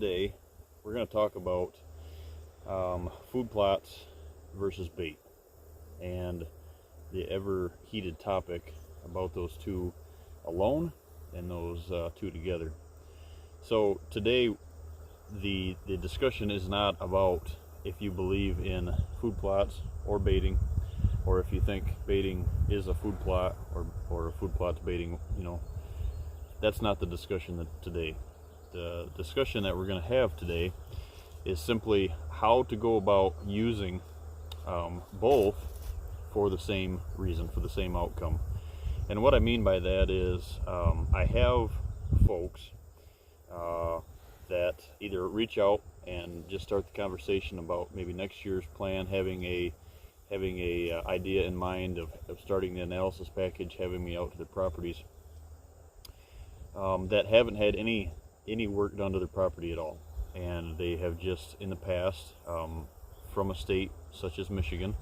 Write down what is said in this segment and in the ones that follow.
today we're going to talk about food plots versus bait, and the ever heated topic about those two alone and those two together. So today the discussion is not about if you believe in food plots or baiting, or if you think baiting is a food plot or a food plot's baiting. That's not the discussion today. The discussion that we're going to have today is simply how to go about using both for the same reason, for the same outcome. And what I mean by that is I have folks that either reach out and just start the conversation about maybe next year's plan, having a idea in mind of starting the analysis package, having me out to their properties, that haven't had any work done to their property at all, and they have just in the past, from a state such as Michigan,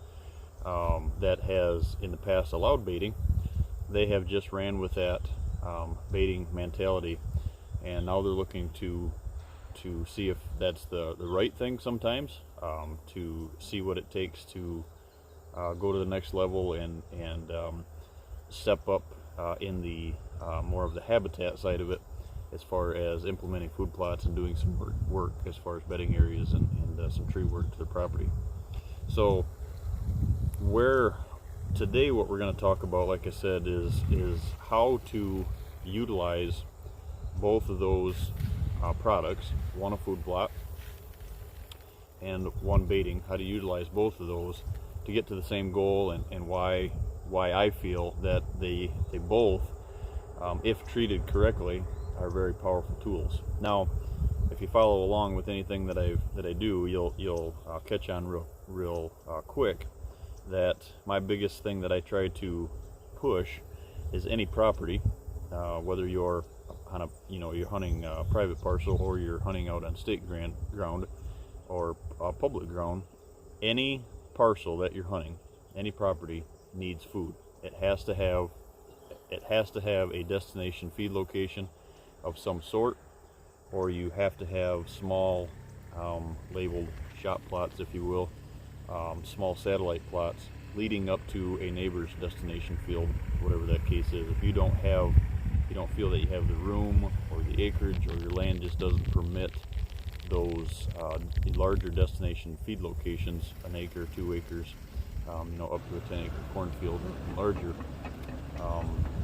that has in the past allowed baiting, they have just ran with that baiting mentality, and now they're looking to see if that's the right thing sometimes, to see what it takes to go to the next level and step up in the more of the habitat side of it, as far as implementing food plots and doing some work as far as bedding areas and some tree work to the property. So today what we're going to talk about, like I said, is how to utilize both of those products, one a food plot and one baiting, how to utilize both of those to get to the same goal, and why I feel that they both, if treated correctly, are very powerful tools. Now, if you follow along with anything that I do, you'll catch on real quick that my biggest thing that I try to push is any property, whether you're on you're hunting a private parcel or you're hunting out on state ground or public ground, any parcel that you're hunting, any property needs food. It has to have a destination feed location of some sort, or you have to have small labeled shot plots, if you will, small satellite plots leading up to a neighbor's destination field, whatever that case is. If you don't feel that you have the room or the acreage, or your land just doesn't permit those larger destination feed locations, an acre, 2 acres, up to a 10-acre cornfield and larger,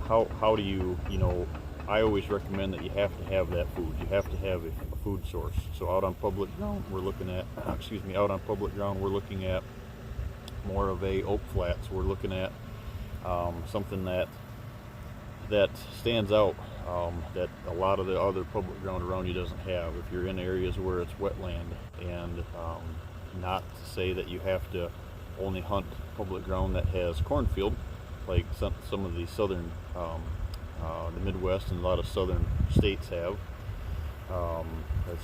how do you, I always recommend that you have to have that food. You have to have a food source. So out on public ground, we're looking at, more of a oak flats. We're looking at something that stands out, that a lot of the other public ground around you doesn't have. If you're in areas where it's wetland, and not to say that you have to only hunt public ground that has cornfield, like some of the southern, the Midwest and a lot of southern states have, the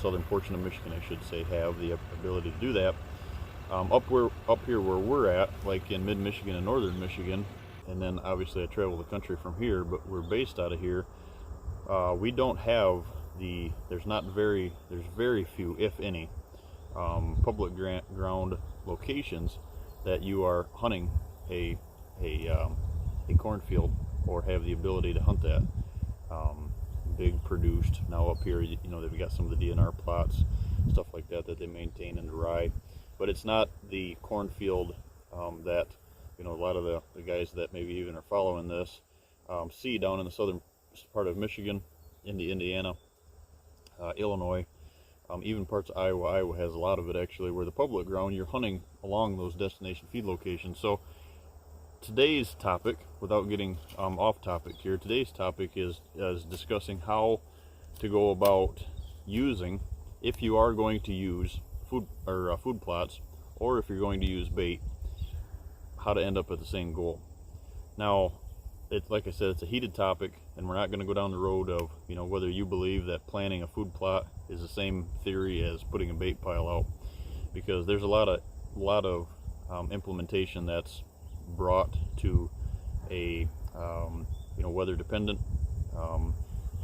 southern portion of Michigan, I should say, have the ability to do that. Up here where we're at, like in mid-Michigan and northern Michigan, and then obviously I travel the country from here, but we're based out of here. We don't have there's very few, if any, public ground locations that you are hunting a cornfield or have the ability to hunt that. Big produced. Now up here, they've got some of the DNR plots, stuff like that they maintain in the rye, but it's not the cornfield that a lot of the guys that maybe even are following this see down in the southern part of Michigan, into Indiana, Illinois, even parts of Iowa. Iowa has a lot of it actually, where the public ground, you're hunting along those destination feed locations. So today's topic, without getting off topic here, today's topic is discussing how to go about using, if you are going to use food plots, or if you're going to use bait, how to end up at the same goal. Now, it's like I said, it's a heated topic, and we're not going to go down the road of whether you believe that planting a food plot is the same theory as putting a bait pile out, because there's a lot of implementation that's brought to a weather dependent,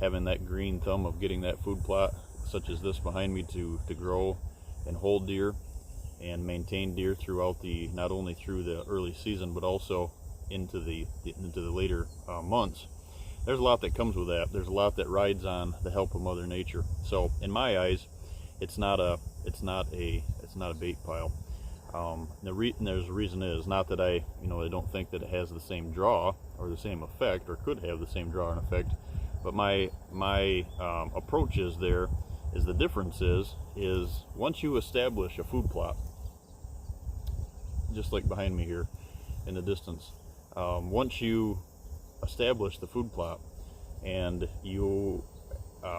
having that green thumb of getting that food plot such as this behind me to grow and hold deer and maintain deer throughout not only through the early season but also into the later months. There's a lot that comes with that. There's a lot that rides on the help of Mother Nature. So in my eyes, it's not a bait pile. There's a reason is not that I don't think that it has the same draw or the same effect, or could have the same draw and effect, but my approach is the difference is once you establish a food plot, just like behind me here in the distance, once you establish the food plot and you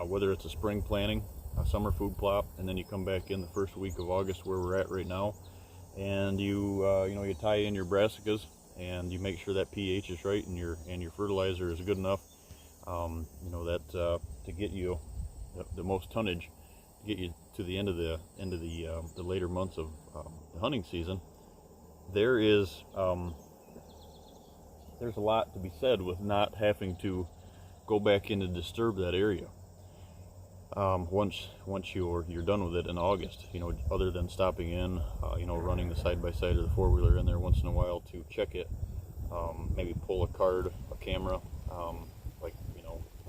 whether it's a spring planting, a summer food plot, and then you come back in the first week of August where we're at right now, and you tie in your brassicas and you make sure that pH is right and your fertilizer is good enough, to get you the most tonnage, to get you to the end of the later months of the hunting season. There's a lot to be said with not having to go back in to disturb that area once you're done with it in August. Other than stopping in, running the side-by-side or the four-wheeler in there once in a while to check it, maybe pull a card, a camera.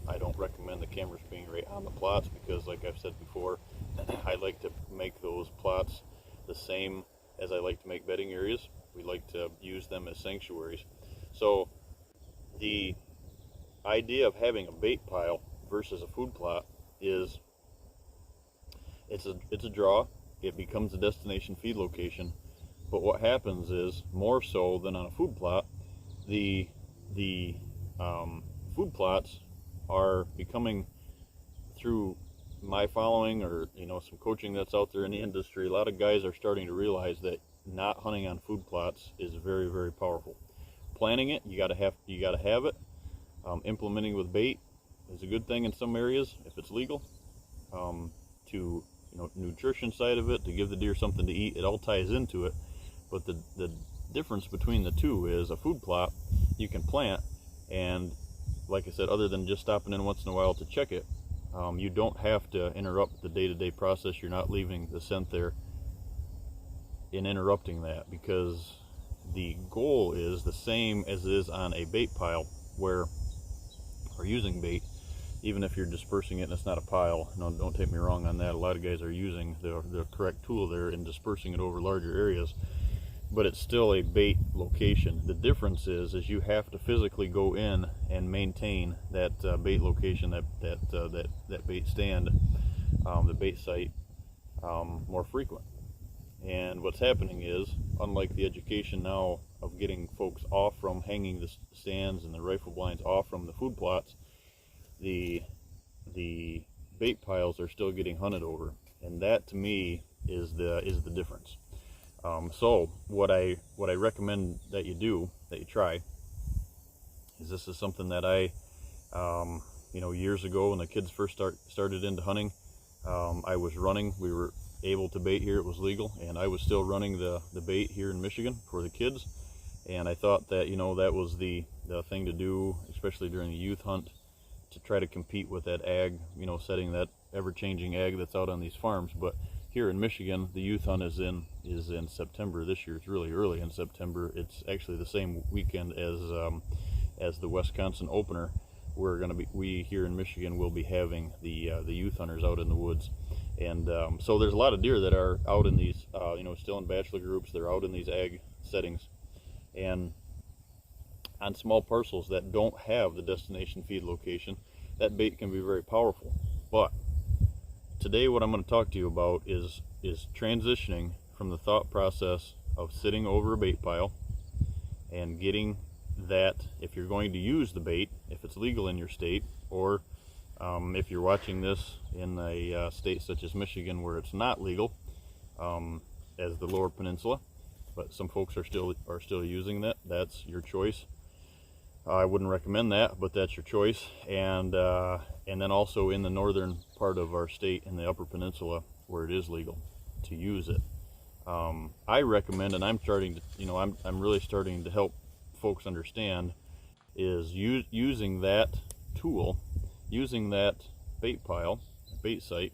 I don't recommend the cameras being right on the plots because, like I've said before, I like to make those plots the same as I like to make bedding areas. We like to use them as sanctuaries. So the idea of having a bait pile versus a food plot is it's a draw. It becomes a destination feed location. But what happens is, more so than on a food plot, the food plots are becoming, through my following or some coaching that's out there in the industry, a lot of guys are starting to realize that not hunting on food plots is very, very powerful. Planning it, you got to have it. Implementing with bait is a good thing in some areas if it's legal. To nutrition side of it, to give the deer something to eat, it all ties into it. But the difference between the two is a food plot you can plant, and like I said, other than just stopping in once in a while to check it, you don't have to interrupt the day-to-day process. You're not leaving the scent there in interrupting that, because the goal is the same as it is on a bait pile, where or using bait, even if you're dispersing it and it's not a pile. Don't take me wrong on that. A lot of guys are using the correct tool there and dispersing it over larger areas, but it's still a bait location. The difference is you have to physically go in and maintain that bait location, that bait stand, the bait site, more frequent. And what's happening is, unlike the education now of getting folks off from hanging the stands and the rifle blinds off from the food plots, the bait piles are still getting hunted over, and that to me is the difference. So what I recommend that you try is, this is something that I years ago when the kids first started into hunting, I was running. We were able to bait here, it was legal, and I was still running the bait here in Michigan for the kids, and I thought that that was the thing to do, especially during the youth hunt, to try to compete with that ag setting, that ever-changing ag that's out on these farms. But here in Michigan, the youth hunt is in September this year. It's really early in September. It's actually the same weekend as the Wisconsin opener. We here in Michigan will be having the youth hunters out in the woods, and so there's a lot of deer that are out in these still in bachelor groups. They're out in these ag settings, and on small parcels that don't have the destination feed location, that bait can be very powerful. But today what I'm going to talk to you about is transitioning from the thought process of sitting over a bait pile and getting that, if you're going to use the bait, if it's legal in your state, or if you're watching this in a state such as Michigan where it's not legal, as the Lower Peninsula, but some folks are still using that. That's your choice. I wouldn't recommend that, but that's your choice. And then also in the northern part of our state, in the Upper Peninsula, where it is legal to use it, I recommend, and I'm really starting to help folks understand, is using that tool, using that bait pile, bait site,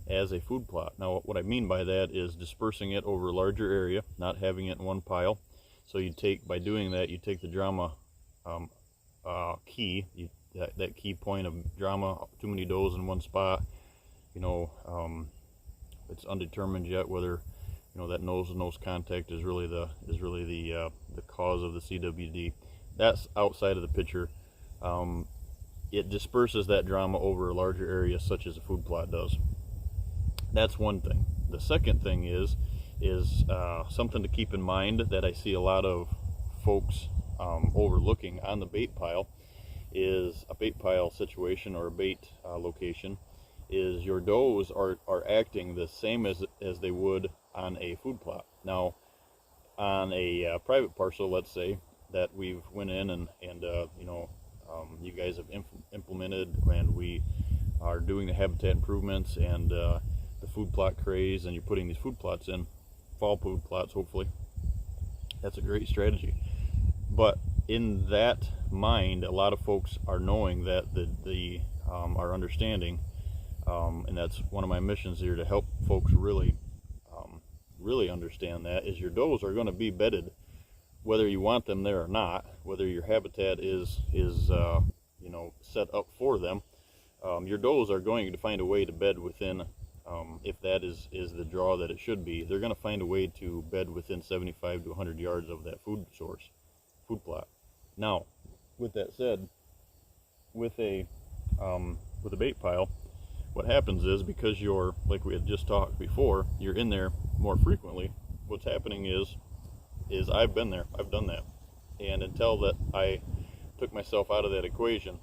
as a food plot. Now what I mean by that is dispersing it over a larger area, not having it in one pile. So you take, by doing that, you take the drama key, that key point of drama, too many does in one spot. It's undetermined yet whether that nose-to-nose contact is really the cause of the CWD. That's outside of the picture. It disperses that drama over a larger area, such as a food plot does. That's one thing. The second thing is something to keep in mind that I see a lot of folks overlooking on the bait pile. Is a bait pile situation or a bait location is your does are acting the same as they would on a food plot. Now on a private parcel, let's say that we've went in and you guys have implemented, and we are doing the habitat improvements and the food plot craze, and you're putting these food plots in, fall food plots hopefully. That's a great strategy. But in that mind, a lot of folks are knowing that are understanding, and that's one of my missions here, to help folks really understand that, is your does are going to be bedded whether you want them there or not, whether your habitat is set up for them. Your does are going to find a way to bed within, if that is the draw that it should be, they're going to find a way to bed within 75 to 100 yards of that food source, food plot. Now, with that said, with a bait pile, what happens is, because you're, like we had just talked before, you're in there more frequently, what's happening is I've been there, I've done that, and until that I took myself out of that equation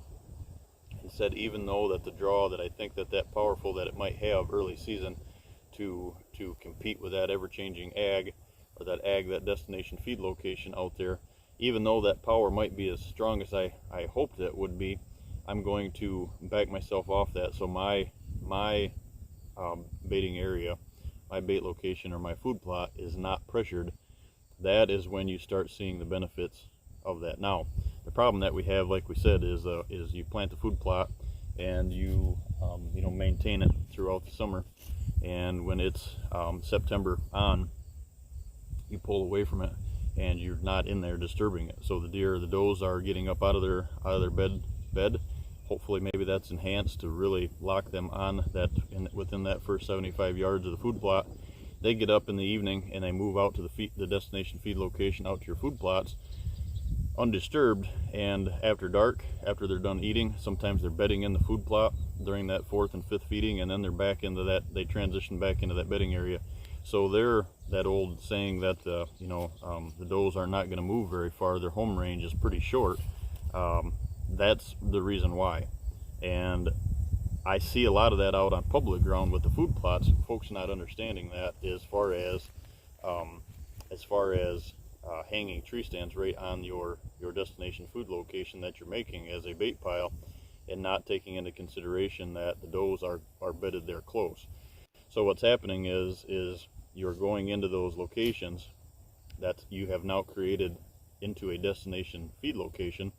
and said, even though that the draw that I think that powerful that it might have early season to compete with that ever-changing ag, or that destination feed location out there, even though that power might be as strong as I hoped it would be, I'm going to back myself off that. So my baiting area, my bait location, or my food plot is not pressured. That is when you start seeing the benefits of that. Now, the problem that we have, like we said, is you plant the food plot and you maintain it throughout the summer, and when it's September on, you pull away from it and you're not in there disturbing it. So the does are getting up out of their bed. Hopefully maybe that's enhanced to really lock them on that within that first 75 yards of the food plot. They get up in the evening and they move out to the destination feed location, out to your food plots, undisturbed. And after dark, after they're done eating, sometimes they're bedding in the food plot during that 4th and 5th feeding, and then they're back into that, they transition back into that bedding area. So they're, that old saying that the does are not going to move very far, their home range is pretty short. That's the reason why. And I see a lot of that out on public ground with the food plots, folks not understanding that, as far as hanging tree stands right on your destination food location that you're making as a bait pile, and not taking into consideration that the does are bedded there close. So what's happening is you're going into those locations that you have now created into a destination feed location,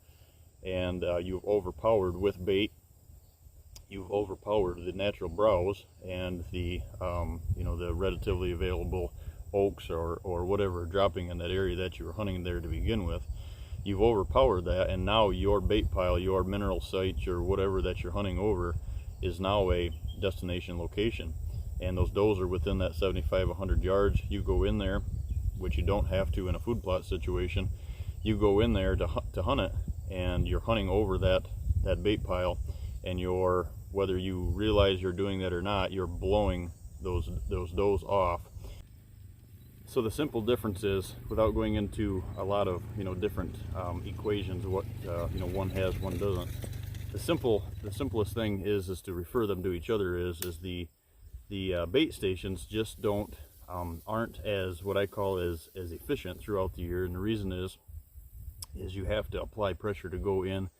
and you've overpowered with bait. You've overpowered the natural browse and the relatively available oaks or whatever dropping in that area that you were hunting there to begin with. You've overpowered that, and now your bait pile, your mineral site, or whatever that you're hunting over, is now a destination location. And those does are within that 75-100 yards. You go in there, which you don't have to in a food plot situation. You go in there to hunt it, and you're hunting over that bait pile, and whether you realize you're doing that or not, you're blowing those does off. So the simple difference is, without going into a lot of different equations, what one has, one doesn't. The simplest thing is to refer them to each other. Is the bait stations just aren't as, what I call, as efficient throughout the year, and the reason is you have to apply pressure to go in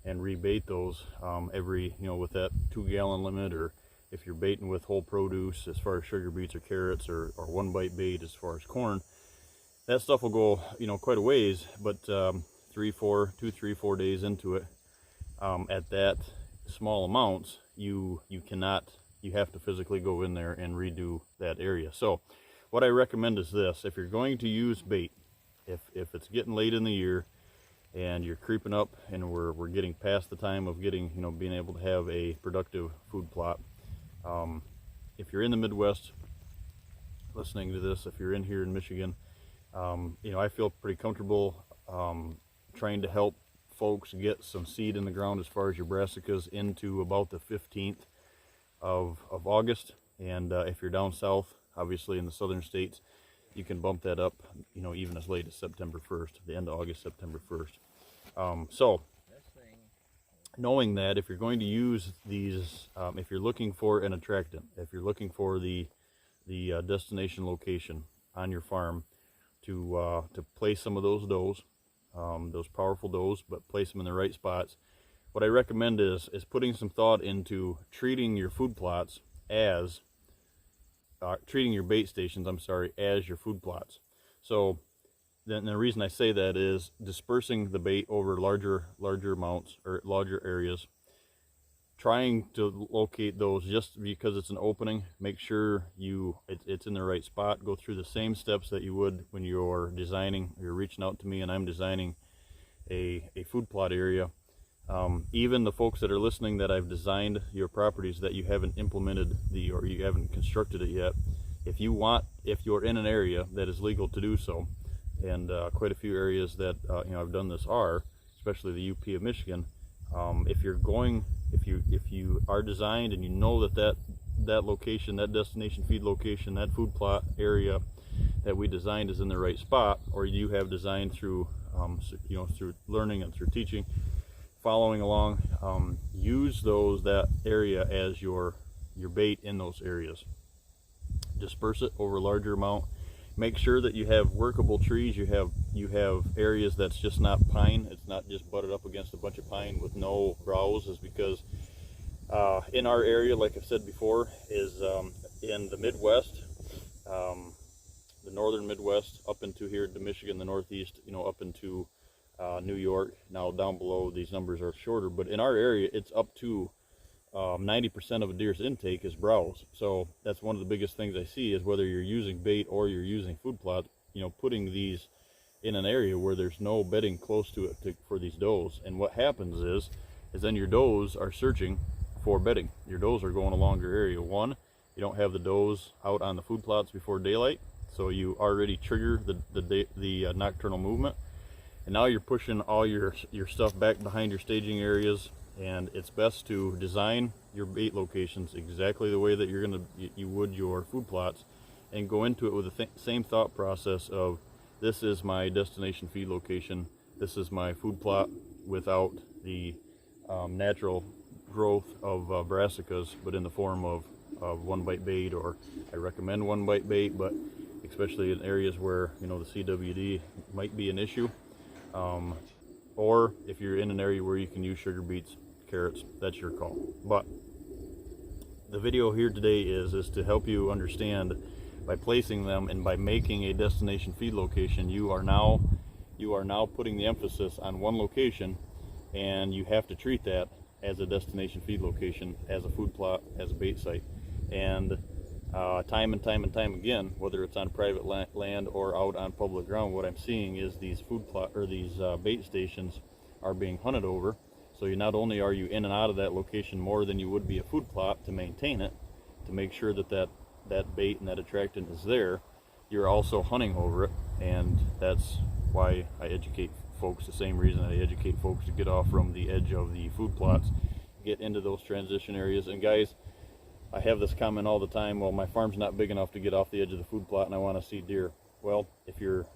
and rebait those every, with that 2-gallon limit, or if you're baiting with whole produce as far as sugar beets or carrots, or one bite bait as far as corn, that stuff will go quite a ways. But 2-3-4 days into it, at that small amounts, you cannot you have to physically go in there and redo that area. So what I recommend is this: if you're going to use bait, if it's getting late in the year and you're creeping up and we're getting past the time of getting, you know, being able to have a productive food plot, if you're in the Midwest listening to this, if you're in here in Michigan, you know, I feel pretty comfortable trying to help folks get some seed in the ground as far as your brassicas into about the 15th of August. And if you're down south, obviously in the southern states, you can bump that up, you know, even as late as September 1st, the end of August, September 1st. So knowing that if you're going to use these, if you're looking for an attractant, if you're looking for the destination location on your farm to place some of those does, those powerful does, but place them in the right spots, what I recommend is putting some thought into treating your food plots as treating your bait stations, I'm sorry, as your food plots. So then the reason I say that is dispersing the bait over larger amounts or larger areas, trying to locate those just because it's an opening. Make sure it's in the right spot. Go through the same steps that you would when you're designing, you're reaching out to me and I'm designing a food plot area. Even the folks that are listening that I've designed your properties that you haven't implemented or you haven't constructed it yet, if you're in an area that is legal to do so, and quite a few areas that you know, I've done this are, especially the UP of Michigan, if you are designed and you know that location, that destination feed location, that food plot area that we designed is in the right spot, or you have designed through you know, through learning and through teaching, following along, use that area as your bait in those areas. Disperse it over a larger amount. Make sure that you have workable trees. You have areas that's just not pine. It's not just butted up against a bunch of pine with no browse, is because in our area, like I've said before, is in the Midwest, the northern Midwest, up into here to Michigan, the Northeast, you know, up into New York. Now down below, these numbers are shorter, but in our area, it's up to 90% of a deer's intake is browse. So that's one of the biggest things I see, is whether you're using bait or you're using food plot, you know, putting these in an area where there's no bedding close to it for these does. And what happens is then your does are searching for bedding. Your does are going a longer area. One, you don't have the does out on the food plots before daylight, so you already trigger the nocturnal movement. And now you're pushing all your stuff back behind your staging areas. And it's best to design your bait locations exactly the way that you would your food plots, and go into it with the same thought process of, this is my destination feed location, this is my food plot without the natural growth of brassicas, but in the form of one bite bait, or I recommend one bite bait, but especially in areas where, you know, the CWD might be an issue. Or if you're in an area where you can use sugar beets, carrots, that's your call. But the video here today is to help you understand, by placing them and by making a destination feed location, you are now putting the emphasis on one location, and you have to treat that as a destination feed location, as a food plot, as a bait site. And time and time again, whether it's on private land or out on public ground, what I'm seeing is these food plot or these bait stations are being hunted over. So not only are you in and out of that location more than you would be a food plot to maintain it, to make sure that bait and that attractant is there, you're also hunting over it. And that's why I educate folks, the same reason I educate folks to get off from the edge of the food plots, get into those transition areas. And guys, I have this comment all the time, well, my farm's not big enough to get off the edge of the food plot and I want to see deer. Well, if your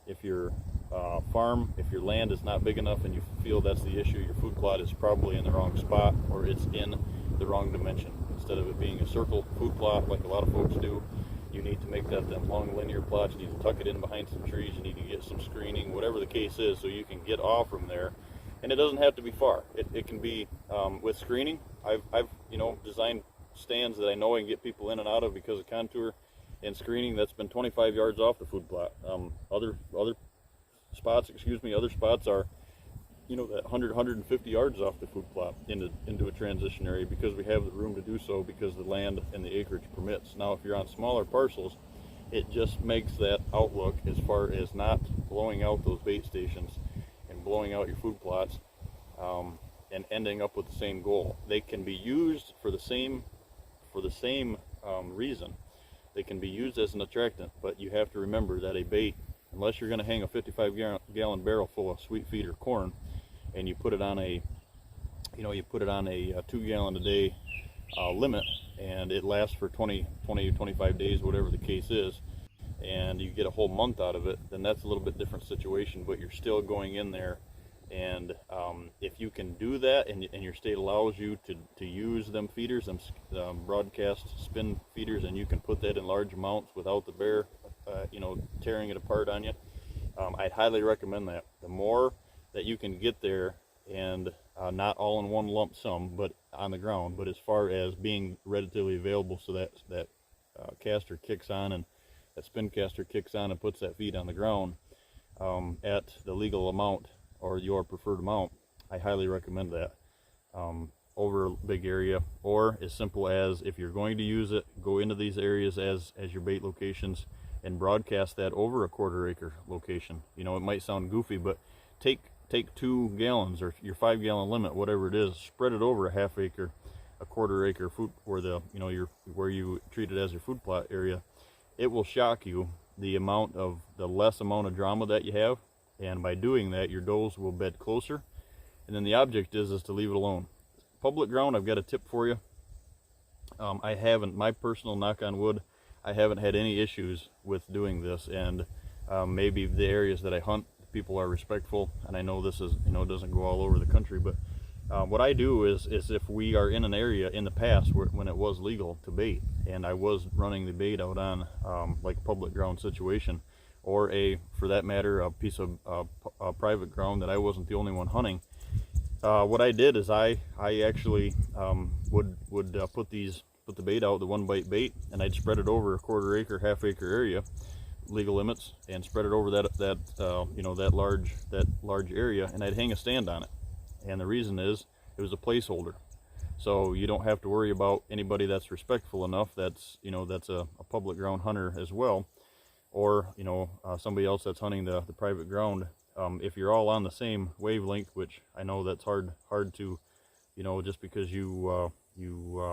farm, if your land is not big enough and you feel that's the issue, your food plot is probably in the wrong spot, or it's in the wrong dimension. Instead of it being a circle food plot like a lot of folks do, you need to make that them long linear plots. You need to tuck it in behind some trees, you need to get some screening, whatever the case is, so you can get off from there. And it doesn't have to be far. It can be with screening. I've designed stands that I know I can get people in and out of because of contour and screening that's been 25 yards off the food plot. Other spots are that 150 yards off the food plot into a transition area, because we have the room to do so, because the land and the acreage permits. Now, if you're on smaller parcels, it just makes that outlook as far as not blowing out those bait stations and blowing out your food plots, and ending up with the same goal. They can be used for the same reason. They can be used as an attractant, but you have to remember that a bait, unless you're going to hang a 55-gallon barrel full of sweet feed or corn, and you put it on a 2-gallon a day limit, and it lasts for 20 to 25 days, whatever the case is, and you get a whole month out of it, then that's a little bit different situation. But you're still going in there, and if you can do that, and your state allows you to use them feeders, them broadcast spin feeders, and you can put that in large amounts without the bear tearing it apart on you, I'd highly recommend that. The more that you can get there, and not all in one lump sum, but on the ground, but as far as being relatively available, so that caster kicks on, and that spin caster kicks on and puts that feed on the ground at the legal amount or your preferred amount, I highly recommend that over a big area. Or as simple as, if you're going to use it, go into these areas as your bait locations and broadcast that over a 1/4 acre location. It might sound goofy, but take 2 gallons or your 5-gallon limit, whatever it is, spread it over a 1/2 acre, a 1/4 acre food, where where you treat it as your food plot area. It will shock you the less amount of drama that you have, and by doing that, your does will bed closer. And then the object is to leave it alone. Public ground, I've got a tip for you. I haven't, my personal, knock on wood, I haven't had any issues with doing this, and maybe the areas that I hunt, people are respectful, and I know this is, it doesn't go all over the country, but what I do is if we are in an area in the past when it was legal to bait, and I was running the bait out on like public ground situation, or for that matter, a piece of private ground that I wasn't the only one hunting, what I did is I actually would put the bait out, the 1-bite bait, and I'd spread it over a 1/4 acre, 1/2 acre area, legal limits, and spread it over that large area, and I'd hang a stand on it. And the reason is, it was a placeholder, so you don't have to worry about anybody that's respectful enough, that's a public ground hunter as well, or somebody else that's hunting the private ground. If you're all on the same wavelength, which I know that's hard to, just because you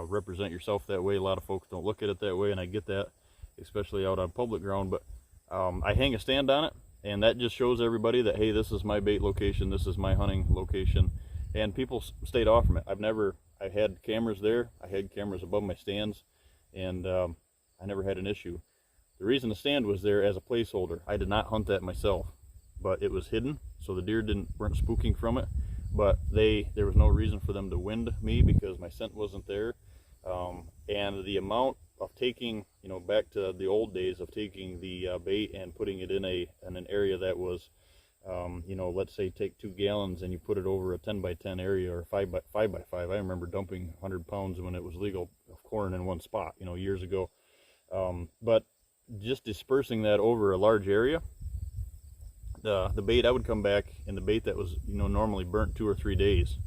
represent yourself that way, a lot of folks don't look at it that way, and I get that, especially out on public ground. But I hang a stand on it, and that just shows everybody that, hey, this is my bait location, this is my hunting location, and people stayed off from it. I had cameras there, I had cameras above my stands, and I never had an issue. The reason the stand was there as a placeholder, I did not hunt that myself, but it was hidden, so the deer weren't spooking from it. But there was no reason for them to wind me, because my scent wasn't there. And the amount of taking, back to the old days of taking the bait and putting it in an area that was, let's say take 2 gallons and you put it over a 10x10 area, or 5x5. I remember dumping 100 pounds when it was legal of corn in one spot, years ago. But just dispersing that over a large area, the bait, I would come back, and the bait that was normally burnt 2 or 3 days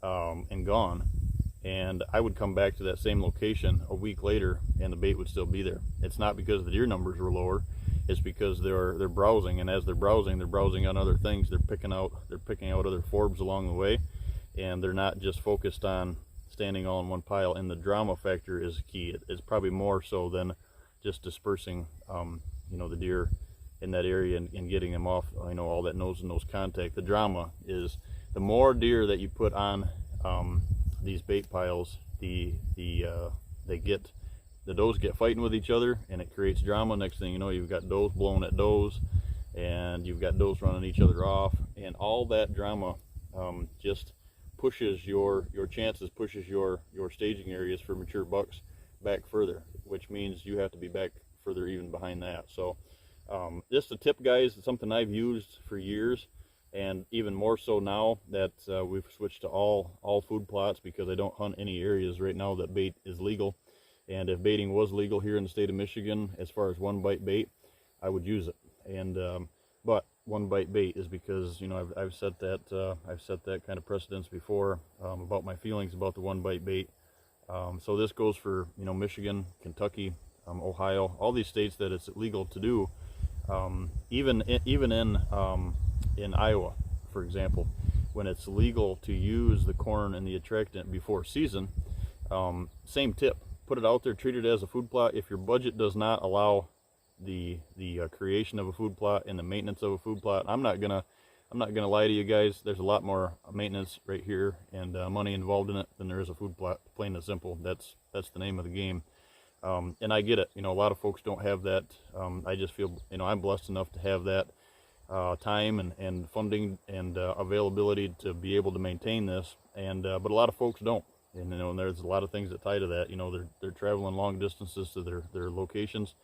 and gone, and I would come back to that same location a week later, and the bait would still be there. It's not because the deer numbers were lower, it's because they're browsing, and as they're browsing on other things. They're picking out other forbs along the way, and they're not just focused on standing all in one pile. And the drama factor is key. It's probably more so than just dispersing the deer in that area and getting them off, all that nose-to-nose contact. The drama is, the more deer that you put on these bait piles, the does get fighting with each other, and it creates drama. Next thing you know, you've got does blowing at does, and you've got does running each other off, and all that drama just pushes your chances, pushes your staging areas for mature bucks back further, which means you have to be back further even behind that. So just a tip, guys, it's something I've used for years, and even more so now that we've switched to all food plots, because I don't hunt any areas right now that bait is legal. And if baiting was legal here in the state of Michigan, as far as 1-bite bait, I would use it. And but one bite bait is because, you know, I've set that kind of precedence before, about my feelings about the one bite bait. So this goes for, you know, Michigan, Kentucky, Ohio, all these states that it's legal to do. Even in Iowa, for example, when it's legal to use the corn and the attractant before season, same tip: put it out there, treat it as a food plot. If your budget does not allow the creation of a food plot and the maintenance of a food plot, I'm not gonna lie to you guys. There's a lot more maintenance right here and money involved in it than there is a food plot. Plain and simple. That's the name of the game. And I get it. You know, a lot of folks don't have that. I just feel, you know, I'm blessed enough to have that time and funding and availability to be able to maintain this. And but a lot of folks don't. And, you know, and there's a lot of things that tie to that. You know, they're traveling long distances to their locations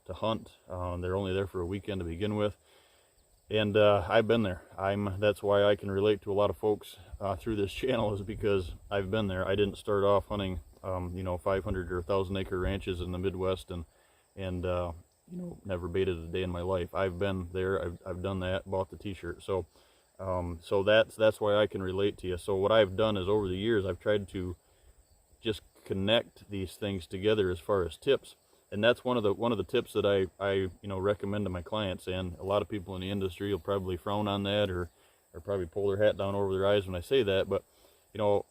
to hunt. They're only there for a weekend to begin with. And I've been there. That's why I can relate to a lot of folks through this channel, is because I've been there. I didn't start off hunting, you know, 500 or 1,000 acre ranches in the Midwest and you know, never baited a day in my life. I've been there. I've done that. Bought the T-shirt. So that's why I can relate to you. So what I've done is, over the years, I've tried to just connect these things together as far as tips. And that's one of the tips that I you know, recommend to my clients. And a lot of people in the industry will probably frown on that, or probably pull their hat down over their eyes when I say that. But, you know,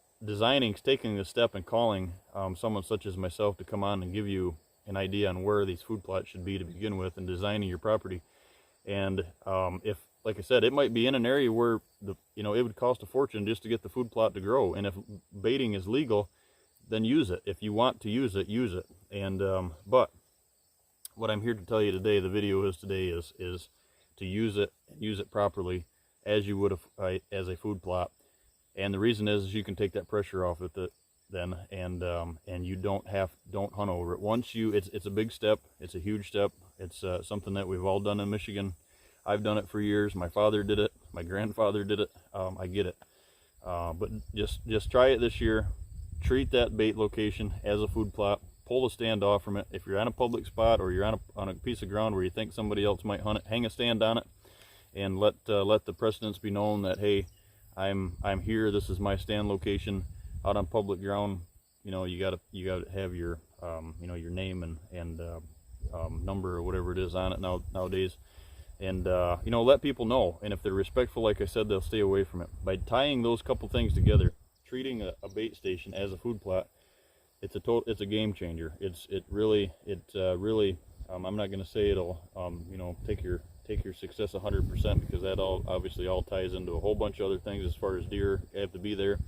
taking the step and calling someone such as myself to come on and give you an idea on where these food plots should be to begin with, and designing your property. And if, like I said, it might be in an area where you know, it would cost a fortune just to get the food plot to grow. And if baiting is legal, then use it. If you want to use it, use it. And but what I'm here to tell you today, the video is to use it properly, as you would as a food plot. And the reason is you can take that pressure off it then, and you don't hunt over it. Once it's a big step. It's a huge step. It's something that we've all done in Michigan. I've done it for years. My father did it. My grandfather did it. I get it. But just try it this year. Treat that bait location as a food plot. Pull the stand off from it. If you're on a public spot, or you're on a piece of ground where you think somebody else might hunt it, hang a stand on it, and let the precedents be known that, hey, I'm here. This is my stand location out on public ground. You know, you gotta have your you know, your name and number or whatever it is on it nowadays. And you know, let people know. And if they're respectful, like I said, they'll stay away from it. By tying those couple things together, treating a bait station as a food plot, it's a game changer. It really I'm not going to say it'll you know, take your success 100%, because that obviously all ties into a whole bunch of other things. As far as deer have to be there,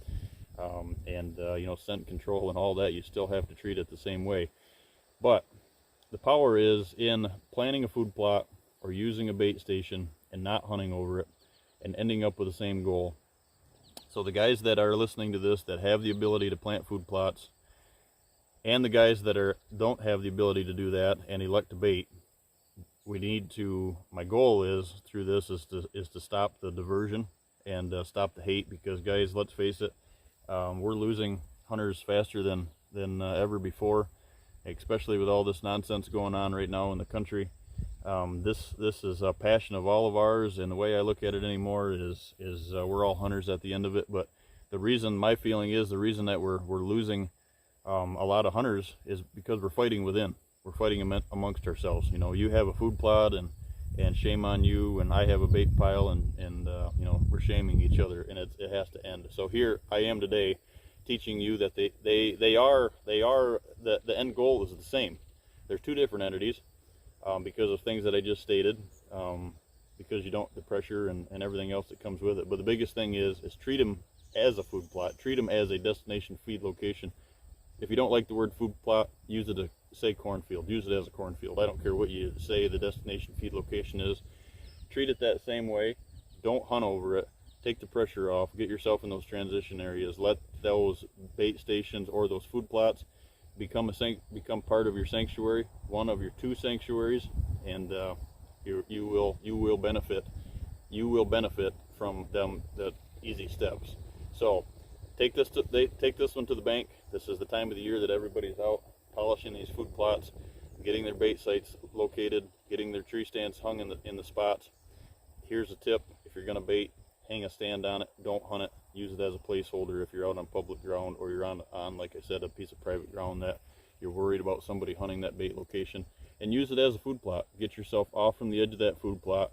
and you know, scent control and all that, you still have to treat it the same way. But the power is in planning a food plot or using a bait station and not hunting over it and ending up with the same goal. So the guys that are listening to this that have the ability to plant food plots, and the guys that don't have the ability to do that and elect to bait, my goal is, through this, is to stop the diversion and stop the hate. Because, guys, let's face it, we're losing hunters faster than ever before, especially with all this nonsense going on right now in the country. This is a passion of all of ours, and the way I look at it anymore is we're all hunters at the end of it. But the reason, my feeling is, the reason that we're losing a lot of hunters is because we're fighting within. We're fighting amongst ourselves. You know, you have a food plot, and shame on you, and I have a bait pile, and you know, we're shaming each other, and it has to end. So here I am today, teaching you that the end goal is the same. They're two different entities, because of things that I just stated, because the pressure and everything else that comes with it. But the biggest thing is treat them as a food plot. Treat them as a destination feed location. If you don't like the word food plot, use it to say cornfield. Use it as a cornfield. I don't care what you say the destination feed location is. Treat it that same way. Don't hunt over it. Take the pressure off. Get yourself in those transition areas. Let those bait stations or those food plots become part of your sanctuary, one of your two sanctuaries, and you will benefit. You will benefit from them, the easy steps. So take this one to the bank. This is the time of the year that everybody's out polishing these food plots, getting their bait sites located, getting their tree stands hung in the spots. here's a tip: if you're going to bait, hang a stand on it. Don't hunt it. Use it as a placeholder if you're out on public ground, or you're on, like I said, a piece of private ground that you're worried about somebody hunting that bait location. And use it as a food plot. Get yourself off from the edge of that food plot.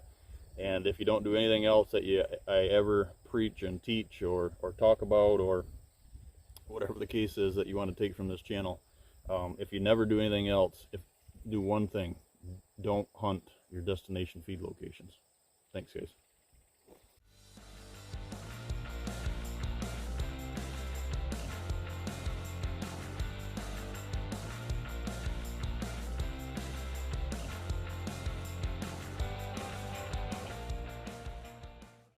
And if you don't do anything else that I ever preach and teach or talk about, or whatever the case is that you want to take from this channel, if you never do anything else, do one thing: don't hunt your destination feed locations. Thanks, guys.